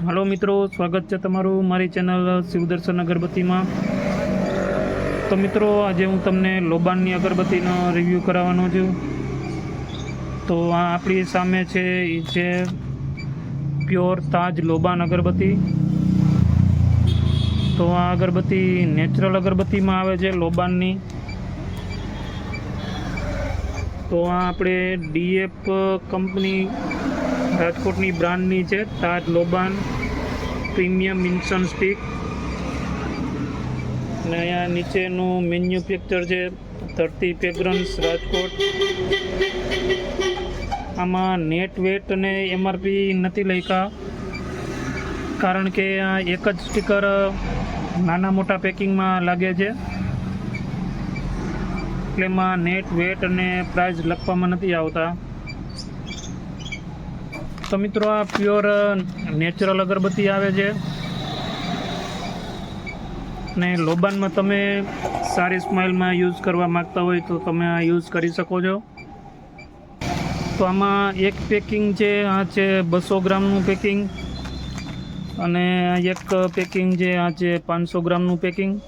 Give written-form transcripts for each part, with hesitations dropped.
Hello मित्रों, स्वागत है तमारू मारी चेनल शिवदर्शन अगरबत्ती में। तो मित्रों, आज हूँ तमने लोबानी अगरबत्ती रिव्यू करावानो छुं। तो आ आपणी सामे छे ई छे प्योर ताज लोबान अगरबत्ती। तो आ अगरबत्ती नेचरल अगरबत्ती में आवे छे लोबानी। तो आ आपणे डीएफ कंपनी राजकोटनी ब्रांडनी छे ताज लोबान प्रीमियम इंसन स्टिक। ने अहींया नीचेनुं मेन्युफेक्चर छे धरती फ्रेग्रन्स राजकोट। आमां नेट वेट अने एमआरपी नथी लख्या, कारण के आ एक ज स्टीकर नाना मोटा पेकिंग में लागे छे, એટલે એમાં नेट वेट अने प्राइस लखवामां नथी आवता। तो मित्रों, आ प्योर नेचरल अगरबत्ती आवे छे ने लोबान में तमे सारी स्माइल में यूज करवा मांगता हो तो तमे आ यूज करी सको छो। तो आमां एक पेकिंग छे, आ छे 200 ग्रामनुं पेकिंग अने एक पेकिंग छे आ छे 500 ग्रामनुं पेकिंग।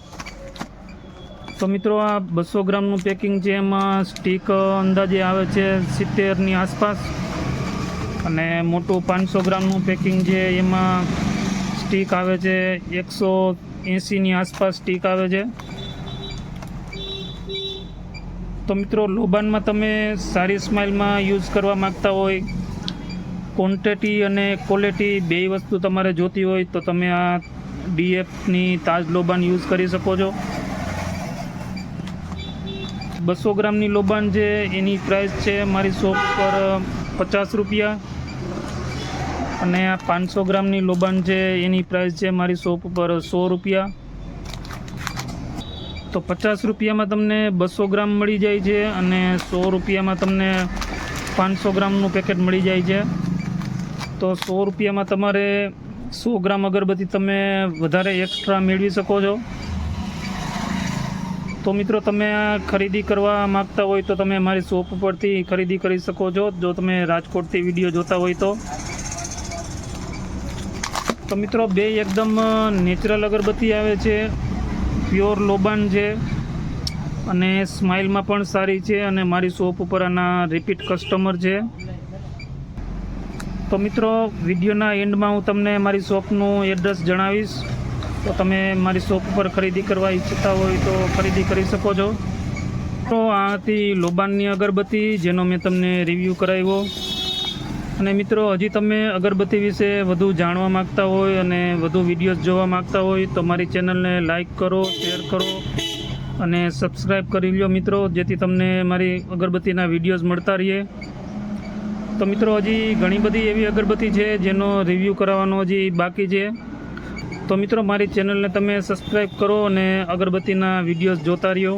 तो मित्रों, आ 200 ग्रामनुं पेकिंग छे एमां स्टीक अंदाजे आवे छे 70 ની आसपास અને મોટું 500 ગ્રામનું પેકિંગ છે એમાં સ્ટીક આવે છે 180 ની આસપાસ સ્ટીક આવે છે। તો મિત્રો, લોબાનમાં તમે સારી સ્માઇલમાં યુઝ કરવા માગતા હોય, ક્વોન્ટિટી અને ક્વોલિટી બે વસ્તુ તમારે જોતી હોય તો તમે આ ડીએફની તાજ લોબાન યુઝ કરી શકો છો। 200 ગ્રામની લોબાન છે એની પ્રાઇસ છે મારી શોપ પર 50 રૂપિયા અને આ 500 ગ્રામની લોબાન છે એની પ્રાઇસ છે મારી શોપ પર 100 રૂપિયા। તો 50 રૂપિયામાં તમને 200 ગ્રામ મળી જાય છે અને 100 રૂપિયામાં તમને 500 ગ્રામનું પેકેટ મળી જાય છે। તો 100 રૂપિયામાં તમારે 100 ગ્રામ અગરબત્તી તમે વધારે એક્સ્ટ્રા મેળવી શકો છો। तो मित्रों, तमे आ खरीदी करवा मांगता हो तो तमे मारी शॉप परथी खरीदी करी सको छो, जो तमे राजकोट थी विडियो जोता हो तो मित्रों, बे एकदम नेचरल अगरबत्ती आवे छे, प्योर लोबान छे अने स्माइल में पण सारी छे अने मारी शॉप पर आना रिपीट कस्टमर छे। तो मित्रों, विडियोना एंड में हूँ तमने मारी शॉपनुं एड्रेस जणावीश, तो तमे मारी शॉप पर खरीदी करवा इच्छता हो तो खरीदी करी सको छो। तो आ थी लोबानी अगरबत्ती जेनो मैं तमने रिव्यू कराव्यो। अने मित्रों, हजी तमे अगरबत्ती विषे वधु जाणवा मांगता होय अने वधु विडियोज जोवा मांगता होय तो मारी चेनलने लाइक करो, शेर करो अने सब्सक्राइब करी लो मित्रों, जेथी तमने मारी अगरबत्तीना विडियोज मळता रहे। तो मित्रों, हजी घणी बधी एवी अगरबत्ती छे जेनो रिव्यू करावनो हजी बाकी छे। तो मित्रों, मारी चेनल ने तमे सब्सक्राइब करो और अगरबत्ती विडियोज जोता रहो।